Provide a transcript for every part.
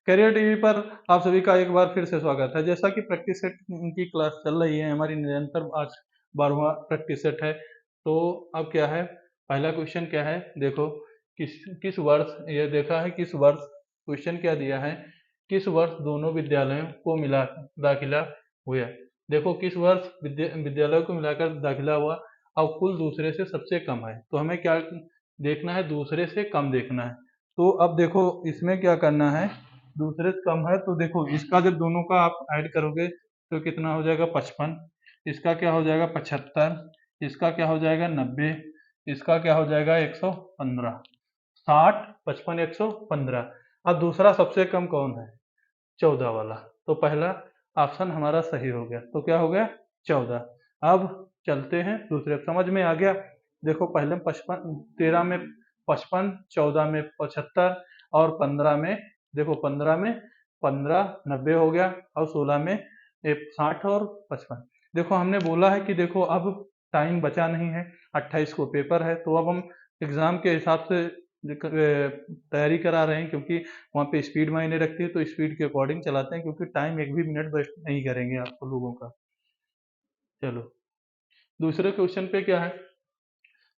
Career TV पर आप सभी का एक बार फिर से स्वागत है। जैसा कि प्रैक्टिस सेट की क्लास चल रही है हमारी निरंतर, आज 12वां प्रैक्टिस सेट है। तो अब क्या है, पहला क्वेश्चन क्या है, देखो किस किस वर्ष, ये देखा है किस वर्ष, क्वेश्चन क्या दिया है, किस वर्ष दोनों विद्यालयों को मिला दाखिला हुआ। देखो किस वर्ष विद्यालयों को मिलाकर दाखिला हुआ और कुल दूसरे से सबसे कम है, तो हमें क्या देखना है, दूसरे से कम देखना है। तो अब देखो इसमें क्या करना है, दूसरे से कम है तो देखो इसका जब दोनों का आप ऐड करोगे तो कितना हो जाएगा 55, इसका क्या हो जाएगा 75, इसका क्या हो जाएगा 90, इसका क्या हो जाएगा 115, 60, 55, 115। अब दूसरा सबसे कम कौन है, 14 वाला। तो पहला ऑप्शन हमारा सही हो गया, तो क्या हो गया 14। अब चलते हैं दूसरे, समझ में आ गया। देखो पहले 55, 13 में 55, 14 में 75 और 15 में, देखो 15 में 15, 90 हो गया और 16 में 60 और 55। देखो हमने बोला है कि देखो अब टाइम बचा नहीं है, 28 को पेपर है, तो अब हम एग्जाम के हिसाब से तैयारी करा रहे हैं, क्योंकि वहाँ पे स्पीड मायने रखती है, तो स्पीड के अकॉर्डिंग चलाते हैं, क्योंकि टाइम एक भी मिनट वेस्ट नहीं करेंगे आपको लोगों का। चलो दूसरे क्वेश्चन पे क्या है,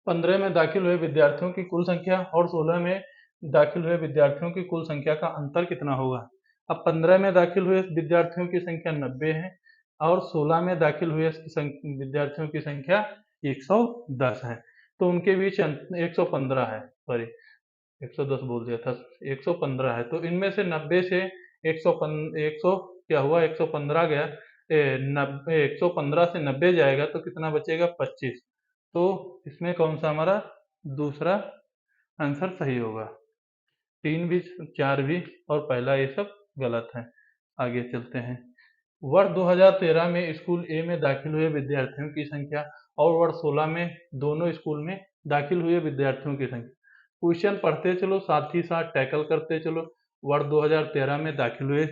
15 में दाखिल हुए विद्यार्थियों की कुल संख्या और 16 में दाखिल हुए विद्यार्थियों की कुल संख्या का अंतर कितना होगा। अब 15 में दाखिल हुए विद्यार्थियों की संख्या 90 है और 16 में दाखिल हुए विद्यार्थियों की संख्या 110 है, तो उनके बीच 115 है, सॉरी 110 बोल दिया था, 115 है। तो इनमें से 90 से 100 क्या हुआ, 115 गया, 115 से 90 जाएगा तो कितना बचेगा 25। तो इसमें कौन सा हमारा दूसरा आंसर सही होगा, 3 भी 4 भी और पहला, ये सब गलत है। आगे चलते हैं। वर्ष 2013 में स्कूल ए में दाखिल हुए विद्यार्थियों की संख्या और वर्ष 16 में दोनों स्कूल में दाखिल हुए विद्यार्थियों की संख्या। क्वेश्चन पढ़ते चलो, साथ ही साथ टैकल करते चलो। वर्ष 2013 में दाखिल हुए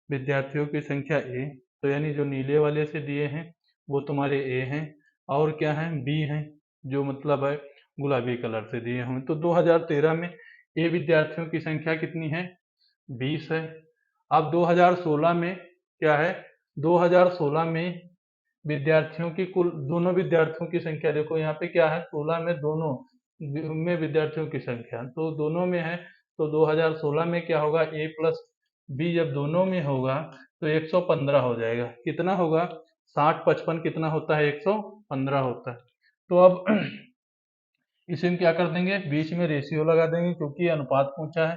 विद्यार्थियों की संख्या ए, तो यानी जो नीले वाले से दिए हैं वो तुम्हारे ए हैं, और क्या है बी हैं, जो मतलब है गुलाबी कलर से दिए हुए। तो 2013 में ए विद्यार्थियों की संख्या कितनी है, 20 है। अब 2016 में क्या है, 2016 में विद्यार्थियों की कुल, दोनों विद्यार्थियों की संख्या देखो यहाँ पे क्या है, 16 में दोनों में विद्यार्थियों की संख्या तो दोनों में है, तो 2016 में क्या होगा, ए प्लस बी जब दोनों में होगा तो 115 हो जाएगा। कितना होगा, 60, 55 कितना होता है, 115 होता है। तो अब इसी में क्या कर देंगे, बीच में रेशियो लगा देंगे, क्योंकि अनुपात पूछा है।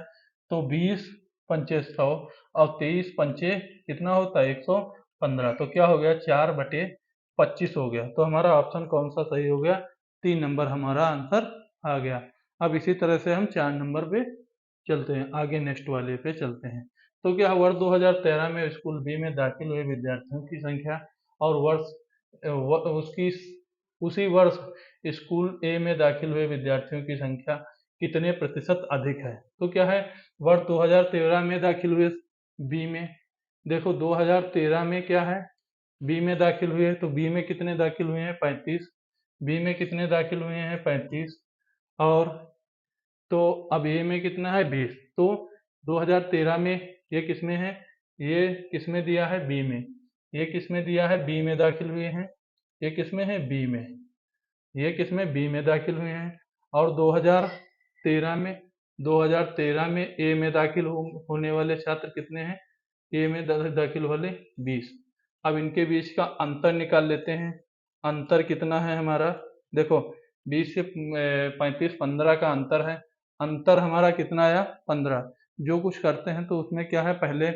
तो 20 पंचे 100 और 23 पंचे कितना होता है 115, तो क्या हो गया 4/25 हो गया। तो हमारा ऑप्शन कौन सा सही हो गया, 3 नंबर हमारा आंसर आ गया। अब इसी तरह से हम 4 नंबर पे चलते हैं, आगे नेक्स्ट वाले पे चलते हैं। तो क्या वर्ष 2013 में स्कूल बी में दाखिल हुए विद्यार्थियों की संख्या और उसकी उसी वर्ष स्कूल ए में दाखिल हुए विद्यार्थियों की संख्या कितने प्रतिशत अधिक है। तो क्या है, वर्ष 2013 में दाखिल हुए बी में, देखो 2013 में क्या है, बी में दाखिल हुए, तो बी में कितने दाखिल हुए हैं 35, बी में कितने दाखिल हुए हैं 35, और तो अब ए में कितना है 20। तो 2013 में ये किसमें है, ये किसमें दिया है बी में, ये किसमें दिया है बी में दाखिल हुए हैं, ये किसमें है बी में, ये किसमें बी में दाखिल हुए हैं। और 2013 में, 2013 में ए में दाखिल होने वाले छात्र कितने हैं, ए में दाखिल वाले 20। अब इनके बीच का अंतर निकाल लेते हैं। अंतर कितना है हमारा, देखो 20 से 35, 15 का अंतर है। अंतर हमारा कितना आया 15। जो कुछ करते हैं तो उसमें क्या है, पहले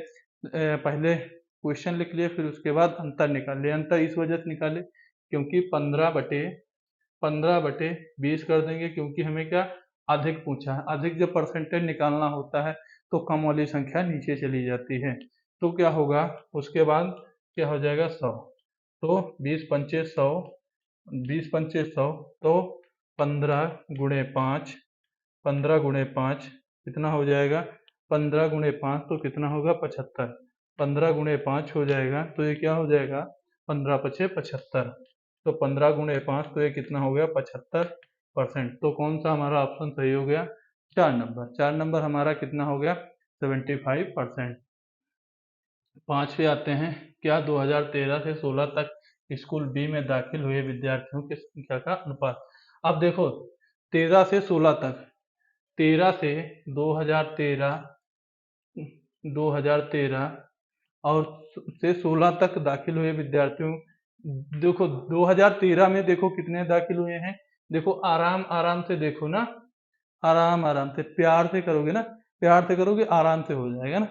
क्वेश्चन लिख लिए, फिर उसके बाद अंतर निकाल लिए। अंतर इस वजह से निकाले क्योंकि 15/20 कर देंगे, क्योंकि हमें क्या अधिक पूछा है। अधिक जब परसेंटेज निकालना होता है तो कम वाली संख्या नीचे चली जाती है। तो क्या होगा, उसके बाद क्या हो जाएगा 100, तो 20 पंचे 100, 20 पंचे 100, तो 15 × 5, 15 × 5 कितना हो जाएगा, 15 × 5 तो कितना होगा 75, 15 × 5 हो जाएगा, तो ये क्या हो जाएगा 15×5 = 75, तो 15 × 5 तो ये कितना हो गया 75%। तो कौन सा हमारा ऑप्शन सही हो गया, 4 नंबर। 4 नंबर हमारा कितना हो गया 75%। 5 पे आते हैं। क्या 2013 से 16 तक स्कूल बी में दाखिल हुए विद्यार्थियों की संख्या का अनुपात। अब देखो 13 से 16 तक, 13 से 2013, 2013 और से 16 तक दाखिल हुए विद्यार्थियों, देखो 2013 में देखो कितने दाखिल हुए हैं। देखो आराम आराम से देखो ना, आराम आराम से, प्यार से करोगे ना, प्यार से करोगे आराम से हो जाएगा ना।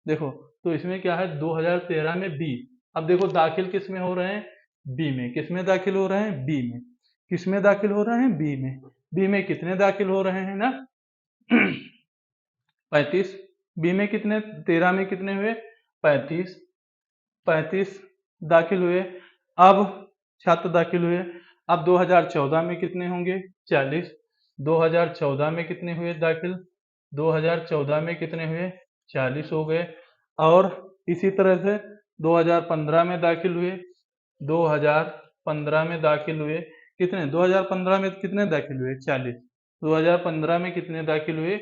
देखो तो इसमें क्या है 2013 में बी। अब देखो दाखिल किस में हो रहे हैं, बी में। किस में दाखिल हो रहे हैं, बी में। किस में दाखिल हो रहे हैं, बी में। बी में कितने दाखिल हो रहे हैं ना 35। बी में कितने, 13 में कितने हुए, 35। 35 दाखिल हुए। अब छात्र दाखिल हुए। अब 2014 में कितने होंगे, 40। 2014 में कितने हुए दाखिल, 2014 में कितने हुए, 40 हो गए। और इसी तरह से 2015 में दाखिल हुए। 2015 में दाखिल हुए कितने, 2015 में कितने दाखिल हुए, 40। 2015 में कितने दाखिल हुए,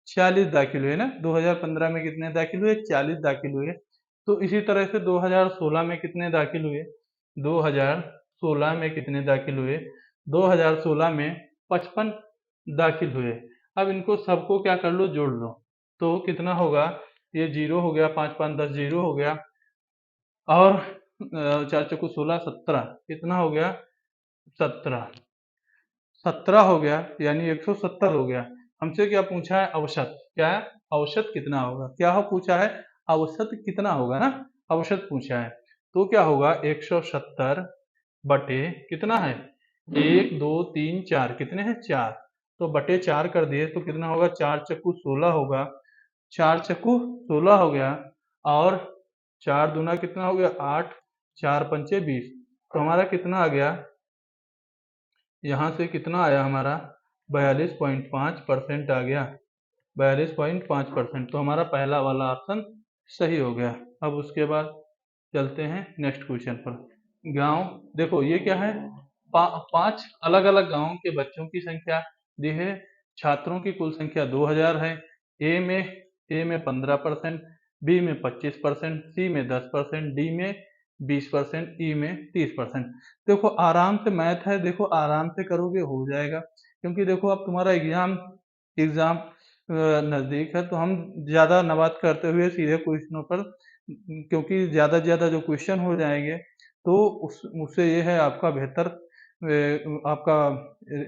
40 दाखिल हुए ना। 2015 में कितने दाखिल हुए, 40 दाखिल हुए। तो इसी तरह से 2016 में कितने दाखिल हुए, 2016 में कितने दाखिल हुए, 2016 में 55 दाखिल हुए। अब इनको सबको क्या कर लो, जोड़ लो। तो कितना होगा, ये जीरो हो गया, 5 5 10 जीरो हो गया। और 4 चौको 16, 17 कितना हो गया, 17। 17 हो गया यानी 170 हो गया। हमसे क्या पूछा है, औसत। क्या है, औसत कितना होगा। क्या हो पूछा है, औसत कितना होगा ना, औसत पूछा है। तो क्या होगा 170 बटे कितना है, 1 2 3 4, कितने हैं, 4। तो बटे 4 कर दिए तो कितना होगा, 4 चक्कू 16 होगा। 4 चक्कू 16 हो गया। और 4 दूना कितना हो गया, 8। 4 पंचे 20। तो हमारा कितना आ गया, यहाँ से कितना आया हमारा, 42.5% आ गया। 42.5%। तो हमारा पहला वाला ऑप्शन सही हो गया। अब उसके बाद चलते हैं नेक्स्ट क्वेश्चन पर। गांव, देखो ये क्या है, 5 अलग अलग गांवों के बच्चों की संख्या दी है। छात्रों की कुल संख्या 2000 है। ए में 15%, बी में 25%, सी में 10%, डी में 20%, ई में 30%। देखो आराम से मैथ है, देखो आराम से करोगे हो जाएगा। क्योंकि देखो अब तुम्हारा एग्जाम एग्जाम नज़दीक है, तो हम ज़्यादा न बात करते हुए सीधे क्वेश्चनों पर, क्योंकि ज़्यादा से ज़्यादा जो क्वेश्चन हो जाएंगे तो उससे ये है आपका बेहतर आपका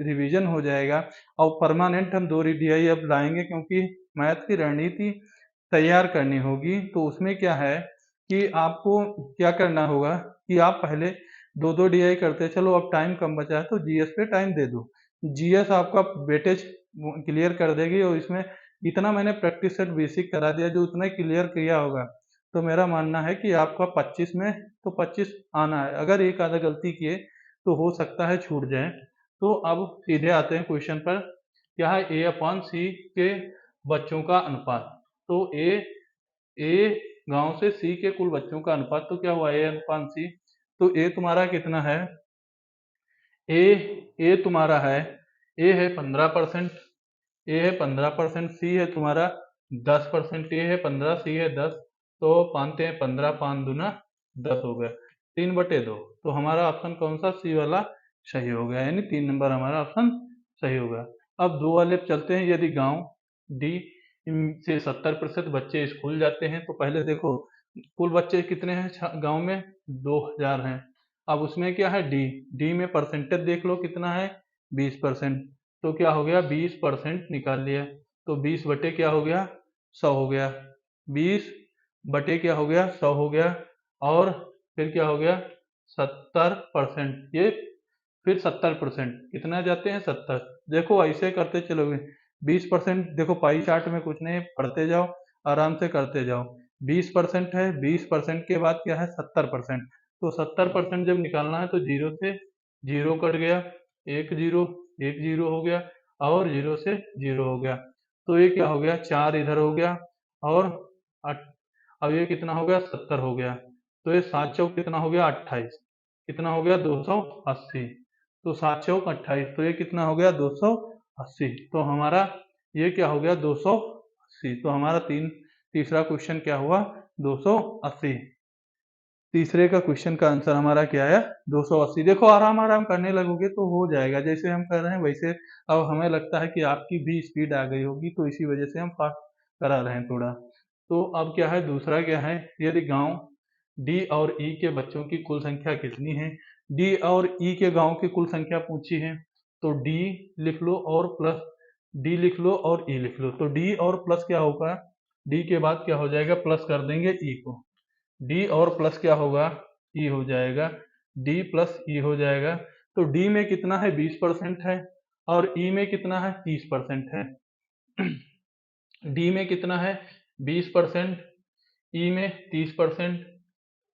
रिवीजन हो जाएगा। और परमानेंट हम 2 DI अब लाएंगे, क्योंकि मैथ की रणनीति तैयार करनी होगी। तो उसमें क्या है कि आपको क्या करना होगा कि आप पहले 2 DI करते चलो, अब टाइम कम बचा है तो जीएस पे टाइम दे दो। जीएस आपका वेटेज क्लियर कर देगी। और इसमें इतना मैंने प्रैक्टिस सेट बेसिक करा दिया, जो उतना क्लियर किया होगा तो मेरा मानना है कि आपका 25 में तो 25 आना है। अगर एक आधा गलती किए तो हो सकता है छूट जाए। तो अब सीधे आते हैं क्वेश्चन पर। क्या है, A/C के बच्चों का अनुपात। तो ए गांव से सी के कुल बच्चों का अनुपात, तो क्या हुआ A/C। तो ए तुम्हारा कितना है, ए ए तुम्हारा है, ए है 15%, ए है 15%, सी है तुम्हारा 10%। ए है 15, सी है 10। तो पानते हैं 15, 5 दूना 10 हो गया, 3/2। तो हमारा ऑप्शन कौन सा, सी वाला सही हो गया, यानी 3 नंबर हमारा ऑप्शन सही हो गया। अब 2 वाले पे चलते हैं। यदि गांव डी से 70% बच्चे स्कूल जाते हैं, तो पहले देखो कुल बच्चे कितने हैं गांव में, 2000 हैं। अब उसमें क्या है, डी डी में परसेंटेज देख लो कितना है, 20%। तो क्या हो गया, 20% निकाल लिया। तो 20 बटे क्या हो गया, 100 हो गया। 20 बटे क्या हो गया, 100 हो गया। और फिर क्या हो गया, 70%। ये फिर 70% कितना जाते हैं, 70। देखो ऐसे करते चलोगे, 20% देखो पाई चार्ट में कुछ नहीं, पढ़ते जाओ आराम से करते जाओ। 20% है, 20% के बाद क्या है, 70%। तो 70% जब निकालना है तो जीरो से जीरो कट गया, एक जीरो, एक जीरो हो गया, और जीरो से जीरो हो गया। तो ये क्या हो गया, 4 इधर हो गया। और अब ये कितना हो गया, 70 हो गया। तो ये 7 चौक कितना हो गया, 28। कितना हो गया, 280। तो 7 चौक 28, तो ये कितना हो गया, 280। तो हमारा ये क्या हो गया, 280। तो हमारा तीन तीसरा क्वेश्चन क्या हुआ 280। तीसरे का क्वेश्चन का आंसर हमारा क्या है 280। देखो आराम आराम करने लगोगे तो हो जाएगा, जैसे हम कर रहे हैं वैसे। अब हमें लगता है कि आपकी भी स्पीड आ गई होगी तो इसी वजह से हम फास्ट करा रहे हैं थोड़ा। तो अब क्या है दूसरा क्या है, यदि गांव डी और ई के बच्चों की कुल संख्या कितनी है। डी और ई के गांव की कुल संख्या पूछी है, तो डी लिख लो और प्लस डी लिख लो और ई लिख लो। तो डी और प्लस क्या होगा, डी के बाद क्या हो जाएगा प्लस कर देंगे ई को। डी और प्लस क्या होगा ई हो जाएगा, डी प्लस ई हो जाएगा। तो डी में कितना है 20% है और ई में कितना है 30% है। डी में कितना है 20%, ई में 30%।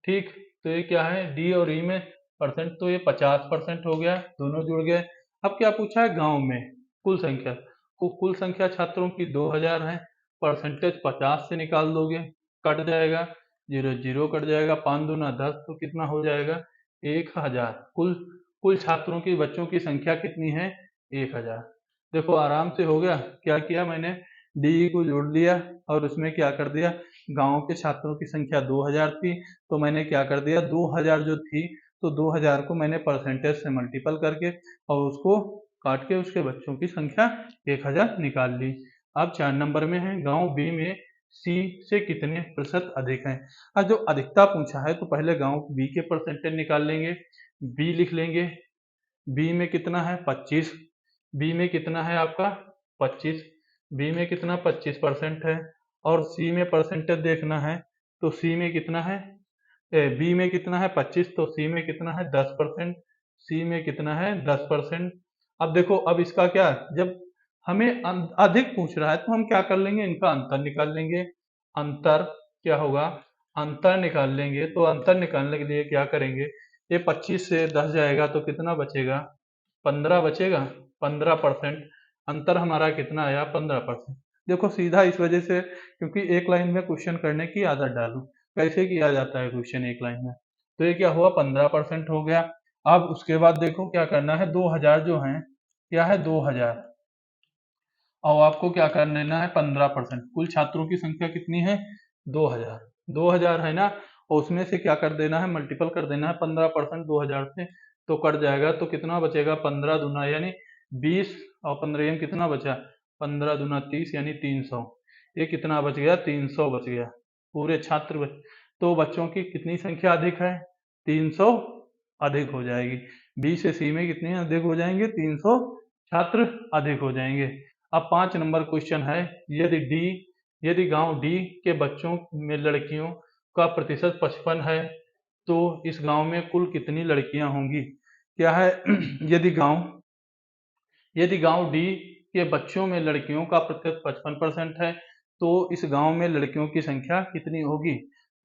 ठीक, तो ये क्या है डी और ई में परसेंट, तो ये 50% हो गया, दोनों जुड़ गए। अब क्या पूछा है गांव में कुल संख्या, कुल संख्या छात्रों की 2000 है। परसेंटेज 50 से निकाल दोगे, कट जाएगा, जीरो जीरो कट जाएगा, 5 दूना 10, तो कितना हो जाएगा 1000। कुल कुल छात्रों की बच्चों की संख्या कितनी है 1000। देखो आराम से हो गया। क्या किया मैंने, डी को जोड़ दिया और उसमें क्या कर दिया, गांव के छात्रों की संख्या 2000 थी, तो मैंने क्या कर दिया 2000 जो थी, तो 2000 को मैंने परसेंटेज से मल्टीपल करके और उसको काट के उसके बच्चों की संख्या 1000 निकाल ली। अब 4 नंबर में है, गांव बी में सी से कितने प्रतिशत अधिक हैं। अब जो अधिकता पूछा है तो पहले गांव बी के परसेंटेज निकाल लेंगे। बी लिख लेंगे, बी में कितना है 25, बी में कितना है आपका 25, बी में कितना 25% है। और सी में परसेंटेज देखना है, तो सी में कितना है, बी में कितना है 25, तो सी में कितना है 10%, सी में कितना है 10%। अब देखो अब इसका क्या, जब हमें अधिक पूछ रहा है तो हम क्या कर लेंगे, इनका अंतर निकाल लेंगे। अंतर क्या होगा, अंतर निकाल लेंगे, तो अंतर निकालने के लिए क्या करेंगे, ये 25 से 10 जाएगा तो कितना बचेगा 15 बचेगा, 15%। अंतर हमारा कितना आया 15%। देखो सीधा इस वजह से, क्योंकि एक लाइन में क्वेश्चन करने की आदत डालो, कैसे किया जाता है क्वेश्चन एक लाइन में। तो ये क्या हुआ 15% हो गया। अब उसके बाद देखो क्या करना है, 2000 जो है क्या है 2000, और आपको क्या कर लेना है 15%। कुल छात्रों की संख्या कितनी है 2000, 2000 है ना, और उसमें से क्या कर देना है मल्टीपल कर देना है 15% 2000 से, तो कट जाएगा, तो कितना बचेगा 15 दूना यानी 20, और 15 में कितना बचा 15 दूना 30 यानी 300। ये कितना बच गया 300 बच गया पूरे छात्र तो बच्चों की कितनी संख्या अधिक है 300 अधिक हो जाएगी। बी से सी में कितने अधिक हो जाएंगे 300 छात्र अधिक हो जाएंगे। अब 5 नंबर क्वेश्चन है, यदि गांव डी के बच्चों में लड़कियों का प्रतिशत 55 है तो इस गांव में कुल कितनी लड़कियां होंगी। क्या है यदि गांव डी के बच्चों में लड़कियों का प्रतिशत 55% है तो इस गांव में लड़कियों की संख्या कितनी होगी।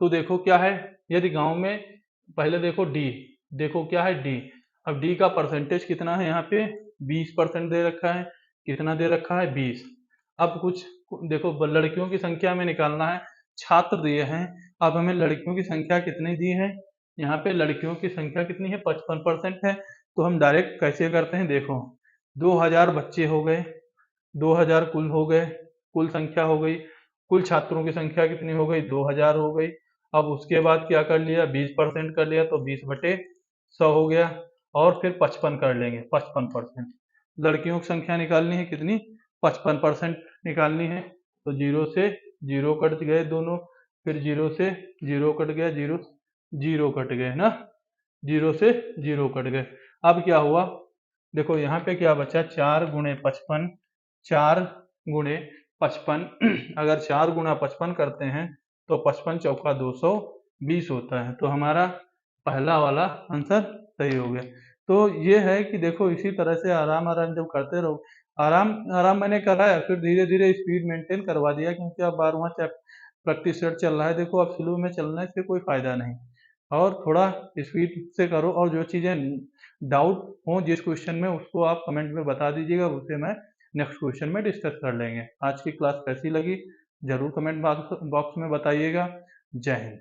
तो देखो क्या है, यदि गांव में पहले देखो डी, देखो क्या है डी, अब डी का परसेंटेज कितना है यहाँ पे 20% दे रखा है, कितना दे रखा है 20। अब कुछ देखो लड़कियों की संख्या में निकालना है, छात्र दिए हैं, अब हमें लड़कियों की संख्या कितनी दी है, यहाँ पे लड़कियों की संख्या कितनी है 55% है। तो हम डायरेक्ट कैसे करते हैं, देखो 2000 बच्चे हो गए, 2000 कुल हो गए, कुल संख्या हो गई, कुल छात्रों की संख्या कितनी हो गई 2000 हो गई। अब उसके बाद क्या कर लिया 20% कर लिया, तो 20/100 हो गया, और फिर 55 कर लेंगे 55%। लड़कियों की संख्या निकालनी है कितनी 55% निकालनी है, तो जीरो से जीरो कट गए दोनों, फिर जीरो से जीरो कट गया, जीरो जीरो कट गए ना, जीरो से जीरो कट गए। अब क्या हुआ, देखो यहाँ पे क्या बचा 4 गुणे 55, 4 गुणे 55 अगर 4 गुणा 55 करते हैं तो 55 चौका 220 होता है, तो हमारा पहला वाला आंसर सही हो गया। तो ये है कि देखो इसी तरह से आराम आराम जब करते रहो, आराम आराम मैंने कराया, फिर धीरे धीरे स्पीड मेंटेन करवा दिया, क्योंकि अब 12वां प्रैक्टिस सेट चल रहा है। देखो अब स्लो में चलने से कोई फायदा नहीं, और थोड़ा स्पीड से करो, और जो चीज़ें डाउट हो जिस क्वेश्चन में उसको आप कमेंट में बता दीजिएगा, उसे मैं नेक्स्ट क्वेश्चन में डिस्कस कर लेंगे। आज की क्लास कैसी लगी जरूर कमेंट बॉक्स में बताइएगा। जय हिंद।